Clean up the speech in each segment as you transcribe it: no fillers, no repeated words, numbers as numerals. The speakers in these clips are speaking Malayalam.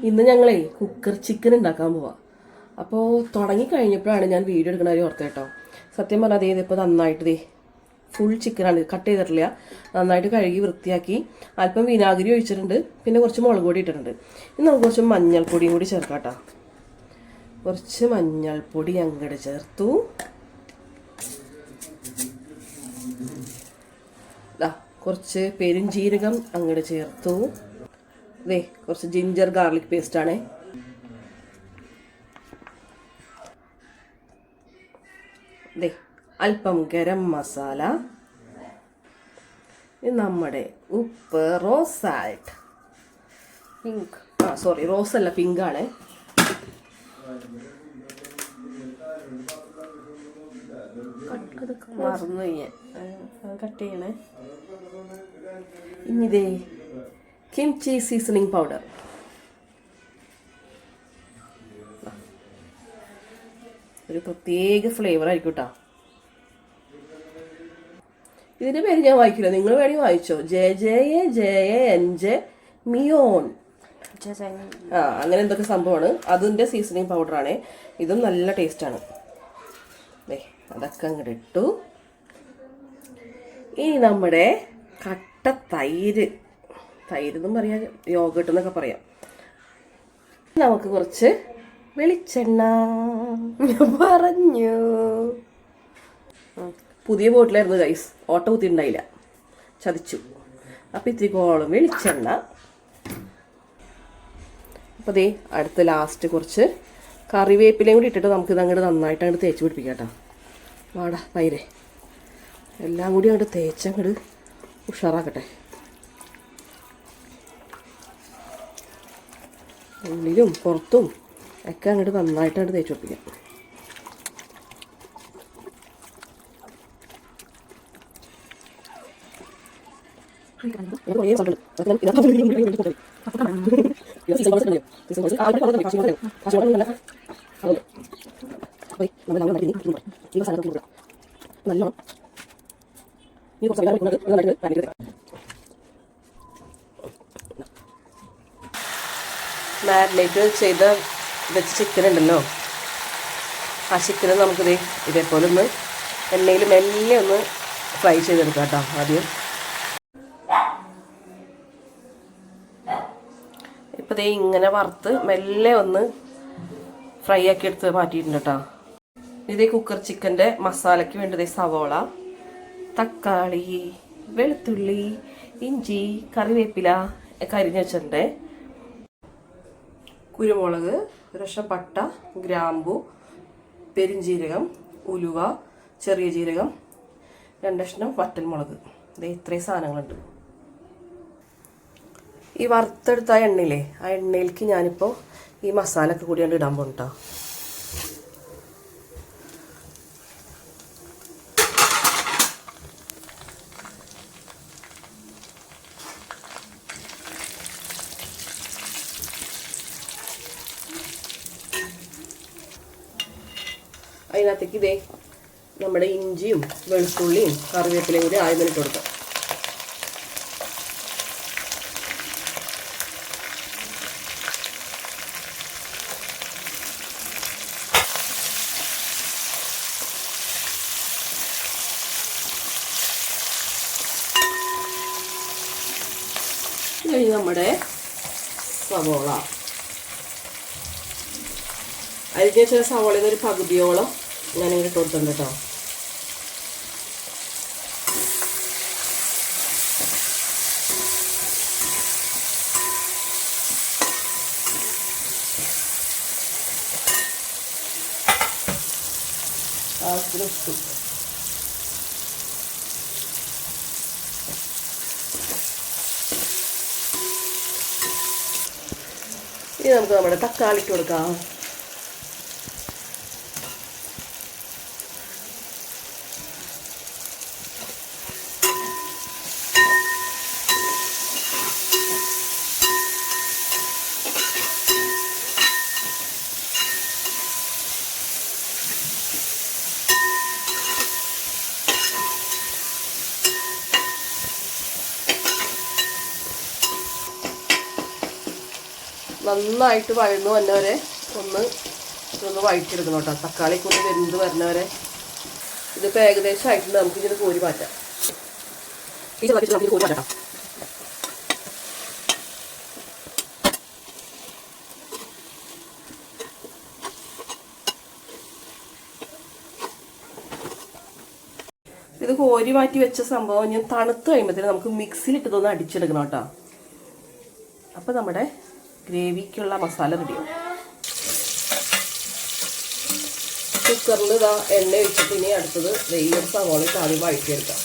ഇന്ന് ഞങ്ങളെ കുക്കർ ചിക്കൻ ഉണ്ടാക്കാൻ പോവാം. അപ്പോൾ തുടങ്ങി കഴിഞ്ഞപ്പോഴാണ് ഞാൻ വീഡിയോ എടുക്കണ കാര്യം ഓർത്തത് കേട്ടോ. സത്യം പറഞ്ഞാൽ ഇതിപ്പോൾ നന്നായിട്ട് ഫുൾ ചിക്കനാണ്, കട്ട് ചെയ്തിട്ടില്ല. നന്നായിട്ട് കഴുകി വൃത്തിയാക്കി അല്പം വിനാഗിരി ഒഴിച്ചിട്ടുണ്ട്, പിന്നെ കുറച്ച് മുളക് പൊടി ഇട്ടിട്ടുണ്ട്. ഇനി നമുക്ക് കുറച്ച് മഞ്ഞൾപ്പൊടിയും കൂടി ചേർക്കാം കേട്ടോ. കുറച്ച് മഞ്ഞൾപ്പൊടി അങ്ങോട്ട് ചേർത്തു. കുറച്ച് പെരുംജീരകം അങ്ങോട്ട് ചേർത്തു. കുറച്ച് ജിഞ്ചർ ഗാർലിക് പേസ്റ്റാണ്. അല്പം ഗരം മസാല, നമ്മുടെ ഉപ്പ്, rose salt, pink, sorry rose അല്ല പിങ്കാണ്. മറന്നു കട്ട് ചെയ്യണേ. ഇനിതേ കിംചി സീസണിങ് പൗഡർ. ഒരു പ്രത്യേക ഫ്ലേവർ ആയിരിക്കും കേട്ടോ. ഇതിന്റെ പേര് ഞാൻ വായിക്കില്ല, നിങ്ങൾ വേണമെങ്കിൽ വായിച്ചോ. JJAJANJ മിയോൺ, അങ്ങനെ എന്തൊക്കെ സംഭവമാണ്. അതിന്റെ സീസണിങ് പൗഡറാണ്. ഇതും നല്ല ടേസ്റ്റാണ്. അതൊക്കെ അങ്ങോട്ട് ഇട്ടു. ഇനി നമ്മുടെ കട്ട തൈര് എന്നും പറയാം, യോഗട്ട് എന്നൊക്കെ പറയാം. നമുക്ക് കുറച്ച് വെളിച്ചെണ്ണ. പറഞ്ഞു പുതിയ ബോട്ടിലായിരുന്നു ഗൈസ്, ഓട്ട കുത്തിയിട്ടുണ്ടായില്ല, ചതിച്ചു. അപ്പം ഇത്തിരി കോളം വെളിച്ചെണ്ണ. അപ്പോൾ അടുത്ത ലാസ്റ്റ് കുറച്ച് കറിവേപ്പിലയും കൂടി ഇട്ടിട്ട് നമുക്കിത് അങ്ങോട്ട് നന്നായിട്ട് അങ്ങോട്ട് തേച്ച് പിടിപ്പിക്കാം കേട്ടോ. വാടാ തൈര് എല്ലാം കൂടി അങ്ങോട്ട് തേച്ചങ്ങോട്ട് ഉഷാറാക്കട്ടെ. ഉള്ളിലും പുറത്തും ഒക്കെ അങ്ങോട്ട് നന്നായിട്ട് അങ്ങോട്ട് തേച്ച് പിടിപ്പിക്കാം. മാരിനേറ്റ് ചെയ്ത വെച്ച ചിക്കൻ ഉണ്ടല്ലോ, ആ ചിക്കൻ നമുക്കിത് ഇതേപോലെ ഒന്ന് എണ്ണയിൽ മെല്ലെ ഒന്ന് ഫ്രൈ ചെയ്തെടുക്കാം കേട്ടോ. ആദ്യം ഇപ്പോൾ ഇങ്ങനെ വറുത്ത് മെല്ലെ ഒന്ന് ഫ്രൈ ആക്കി എടുത്ത് മാറ്റിയിട്ടുണ്ട് കേട്ടോ. ഇതേ കുക്കർ ചിക്കൻ്റെ മസാലയ്ക്ക് വേണ്ടത് സവോള, തക്കാളി, വെളുത്തുള്ളി, ഇഞ്ചി, കറിവേപ്പില ഒക്കെ അരിഞ്ഞ് വെച്ചിട്ടുണ്ട്. കുരുമുളക്, ഒരു കഷ്ണം പട്ട, ഗ്രാമ്പു, പെരിഞ്ജീരകം, ഉലുവ, ചെറിയ ജീരകം, 2 കഷ്ണം വറ്റൽമുളക്. ഇത്രയും സാധനങ്ങളുണ്ട്. ഈ വറുത്തെടുത്ത എണ്ണയില്ലേ, ആ എണ്ണയിലേക്ക് ഞാനിപ്പോൾ ഈ മസാല ഒക്കെ കൂടിയാണ്ട് ഇടാൻ പോകും കേട്ടോ. അതിനകത്തേക്ക് നമ്മുടെ ഇഞ്ചിയും വെളുത്തുള്ളിയും കറിവേപ്പിലയും കൂടി ആദ്യം ഇട്ട് കൊടുക്കാം. കഴിഞ്ഞ് നമ്മുടെ സവോള അരിഞ്ഞ വെച്ച സവോളയിൽ നിന്ന് ഒരു പകുതിയോളം ഞാനിങ്ങനെ ഇട്ട് കൊടുത്തിട്ടുണ്ട് കേട്ടോ. ഇനി നമുക്ക് നമ്മുടെ തക്കാളി ഇട്ട് കൊടുക്കാം. നന്നായിട്ട് വഴന്ന് വന്നവരെ ഒന്ന് വഴറ്റിയെടുക്കണം കേട്ടോ. തക്കാളി കൂടി വെന്ത് വരുന്നവരെ. ഇതിപ്പോൾ ഏകദേശം ആയിട്ടുണ്ട്. നമുക്കിതിന് കോരി മാറ്റാം. ഈ ചപ്പാത്തി നമുക്ക് കോരി മാറ്റാം. ഇത് കോരി മാറ്റി വെച്ച സംഭവം ഞാൻ തണുത്ത് കഴിയുമ്പോഴത്തേന് നമുക്ക് മിക്സിയിലിട്ടതൊന്ന് അടിച്ചെടുക്കണം കേട്ടോ. അപ്പോൾ നമ്മുടെ ഗ്രേവിക്കുള്ള മസാല റെഡിയാവും. കുക്കറിൽ ഇതാ എണ്ണ ഒഴിച്ചിട്ട് ഇനി അടുത്തത് നെയ്യും സവോളയും ആദ്യം വഴറ്റിയെടുക്കാം.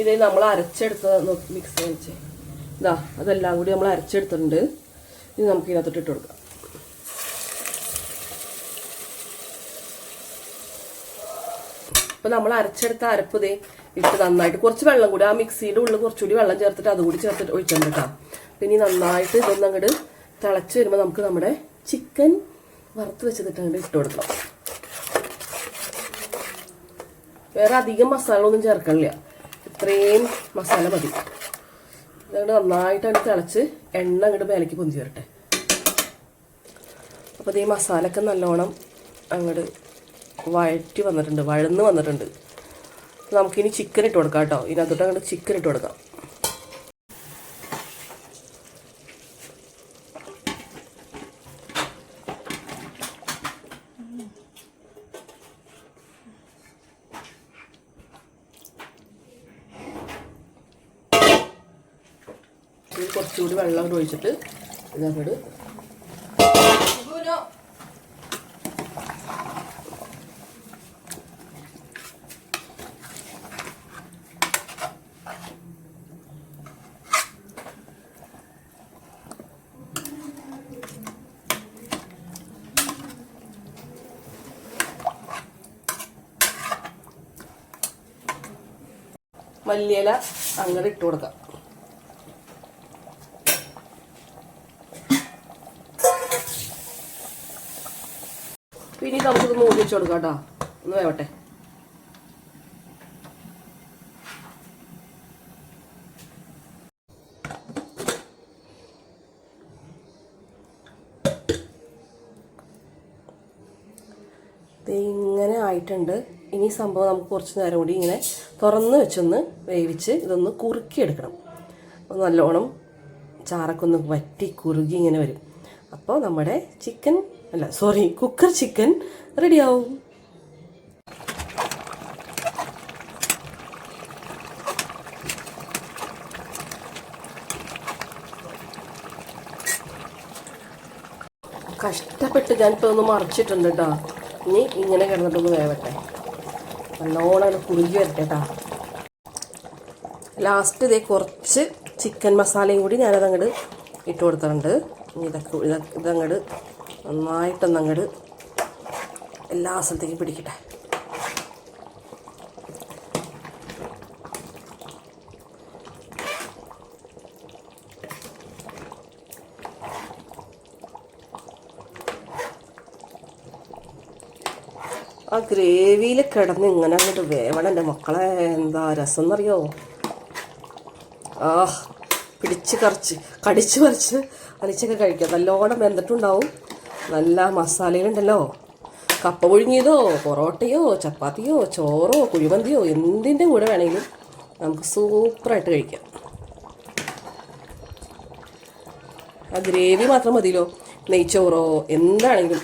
ഇതേ നമ്മൾ അരച്ചെടുത്ത മിക്സ് വെച്ച് ഇതാ അതെല്ലാം കൂടി നമ്മൾ അരച്ചെടുത്തിട്ടുണ്ട്. ഇത് നമുക്ക് ഇതിനകത്തോട്ട് ഇട്ട് കൊടുക്കാം. അപ്പോൾ നമ്മൾ അരച്ചെടുത്ത അരപ്പ് ഇതേ ഇട്ട് നന്നായിട്ട് കുറച്ച് വെള്ളം കൂടി ആ മിക്സിയുടെ ഉള്ളിൽ കുറച്ചുകൂടി വെള്ളം ചേർത്തിട്ട് അതുകൂടി ചേർത്തിട്ട് ഒഴിച്ചിട്ടുണ്ട് കേട്ടോ. പിന്നെ നന്നായിട്ട് ഇതൊന്നും അങ്ങോട്ട് തിളച്ച് വരുമ്പോൾ നമുക്ക് നമ്മുടെ ചിക്കൻ വറുത്ത് വെച്ചിട്ട് അങ്ങോട്ട് ഇട്ട് കൊടുക്കണം. വേറെ അധികം മസാല ഒന്നും ചേർക്കണില്ല, ഇത്രയും മസാല മതി. ഇതങ്ങോട്ട് നന്നായിട്ട് അങ്ങോട്ട് തിളച്ച് എണ്ണ അങ്ങോട്ട് മേലേക്ക് പൊന്തി വരട്ടെ. അപ്പോൾ ഈ മസാലയൊക്കെ നല്ലോണം അങ്ങോട്ട് വഴന്ന് വന്നിട്ടുണ്ട്. നമുക്കിനി ചിക്കൻ ഇട്ട് കൊടുക്കാം കേട്ടോ. ഇതിനകത്തോട്ട് അങ്ങോട്ട് ചിക്കൻ ഇട്ട് കൊടുക്കാം. കുറച്ചുകൂടി വെള്ളം കൂടി ഒഴിച്ചിട്ട് ഇതങ്ങോട്ട് മല്ലിയില അങ്ങോട്ട് ഇട്ട് കൊടുക്കാം. പിന്നെ നമുക്കിത് മൂടി വെച്ച് കൊടുക്കാം കേട്ടോ. ഒന്ന് വേവട്ടെ. ഇങ്ങനെ ആയിട്ടുണ്ട്. ഇനി സംഭവം നമുക്ക് കുറച്ച് നേരം കൂടി ഇങ്ങനെ തുറന്ന് വെച്ചൊന്ന് വേവിച്ച് ഇതൊന്ന് കുറുക്കിയെടുക്കണം. നല്ലോണം ചാറൊക്കെ ഒന്ന് വറ്റി കുറുകി ഇങ്ങനെ വരും. അപ്പോൾ നമ്മുടെ കുക്കർ ചിക്കൻ റെഡിയാവും. കഷ്ടപ്പെട്ട് ഞാനിപ്പോൾ ഒന്ന് മറിച്ചിട്ടുണ്ട് കേട്ടോ. ഇനി ഇങ്ങനെ കിടന്നിട്ടൊന്ന് വേവട്ടെ. നല്ലോണം അങ്ങനെ കുറുകി വരട്ടെ കേട്ടോ. ലാസ്റ്റ് ഇതേ കുറച്ച് ചിക്കൻ മസാലയും കൂടി ഞാനതങ്ങോട്ട് ഇട്ട് കൊടുത്തിട്ടുണ്ട്. ഇനി ഇതങ്ങോട്ട് നന്നായിട്ടൊന്നങ്ങോട്ട് എല്ലാ സ്ഥലത്തേക്കും പിടിക്കട്ടെ. ആ ഗ്രേവിയിൽ കിടന്ന് ഇങ്ങനെ അങ്ങോട്ട് വേവണം എൻ്റെ മക്കളെ. എന്താ രസം എന്നറിയോ? കടിച്ച് പറിച്ച് അലിച്ചൊക്കെ കഴിക്കാം. നല്ലോണം വെന്തിട്ടുണ്ടാവും. നല്ല മസാലയിലുണ്ടല്ലോ. കപ്പ പുഴുങ്ങിയതോ പൊറോട്ടയോ ചപ്പാത്തിയോ ചോറോ കുഴിമന്തിയോ എന്തിൻ്റെ കൂടെ വേണമെങ്കിലും നമുക്ക് സൂപ്പറായിട്ട് കഴിക്കാം. ആ ഗ്രേവി മാത്രം മതിയല്ലോ. നെയ്ച്ചോറോ എന്താണെങ്കിലും.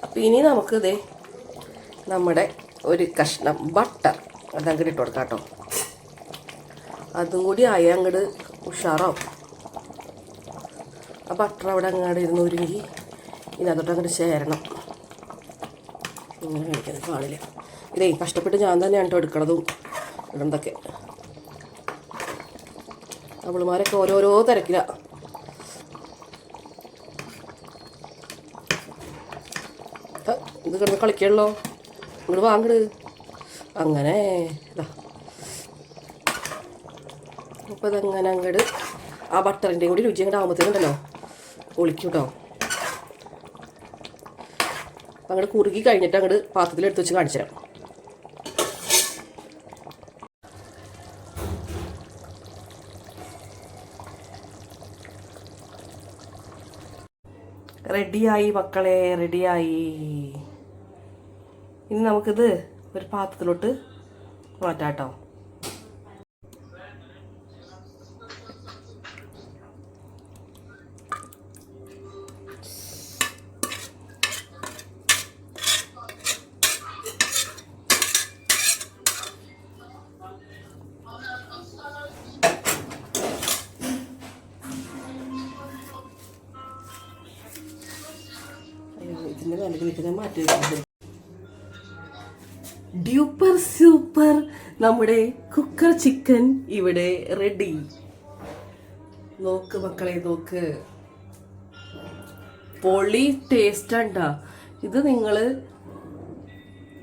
അപ്പം ഇനി നമുക്കിതേ നമ്മുടെ ഒരു കഷ്ണം ബട്ടർ അതങ്ങോട്ട് ഇട്ട് കൊടുക്കാം കേട്ടോ. അതും കൂടി ആയ അങ്ങോട്ട് ഉഷാറാവും. ആ ബട്ടർ അവിടെ അങ്ങോട്ട് ഇരുന്ന് ഒരുങ്ങി ഇതിനകത്തോട്ട് അങ്ങോട്ട് ചേരണം. ഇങ്ങനെ കഴിക്കാൻ കാണില്ല. ഇതേ കഷ്ടപ്പെട്ട് ഞാൻ തന്നെയാണ് കേട്ടോ എടുക്കണതും ഇടുന്നതൊക്കെ. അവളുമാരൊക്കെ ഓരോരോ തിരക്കിലാണ്. ഇത് കിടന്ന് കളിക്കണല്ലോ. ഇങ്ങോട്ട് വാങ്ങട്. അങ്ങനെ ഇതാ. അപ്പോൾ ഇതങ്ങനെ അങ്ങോട്ട് ആ ബട്ടറിൻ്റെയും കൂടി രുചി അങ്ങോട്ട് ആകുമ്പോഴത്തേക്കുണ്ടല്ലോ ഒളിക്കും കേട്ടോ. അങ്ങോട്ട് കുറുകി കഴിഞ്ഞിട്ട് അങ്ങോട്ട് പാത്രത്തിലെടുത്ത് വെച്ച് കാണിച്ചു തരാം. റെഡിയായി മക്കളെ, റെഡിയായി. ഇനി നമുക്കിത് ഒരു പാത്രത്തിലോട്ട് മാറ്റാം കേട്ടോ. ഇതിൻ്റെ നല്ല വീട്ടിൽ മാറ്റി വെക്കുന്നത്. ഡ്യൂപ്പർ സൂപ്പർ നമ്മുടെ കുക്കർ ചിക്കൻ ഇവിടെ റെഡി. നോക്ക് മക്കളെ, നോക്ക്. പൊളി ടേസ്റ്റാണ്ടാ. ഇത് നിങ്ങൾ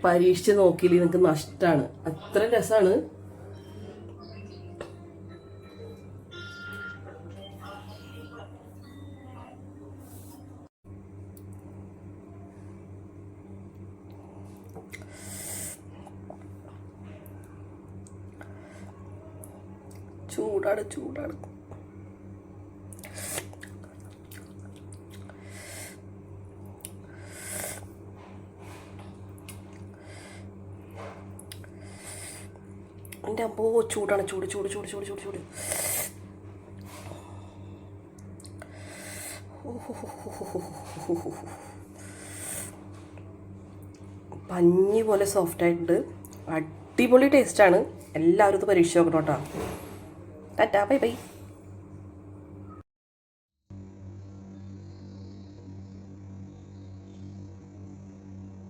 പരീക്ഷിച്ച് നോക്കിയില്ലേ നിങ്ങൾക്ക് നഷ്ടമാണ്. അത്ര രസമാണ്. ചൂടാണ്, ചൂടാണ്. എൻ്റെ അപ്പോ ചൂടാണ്, ചൂട് ചൂട് ചൂട് ചൂട് ചൂട് ചൂട്. പഞ്ഞി പോലെ സോഫ്റ്റ് ആയിട്ടുണ്ട്. അടിപൊളി ടേസ്റ്റാണ്. എല്ലാവരും ഇത് പരീക്ഷിച്ച് നോക്കണം കേട്ടോ. Tata, bye bye.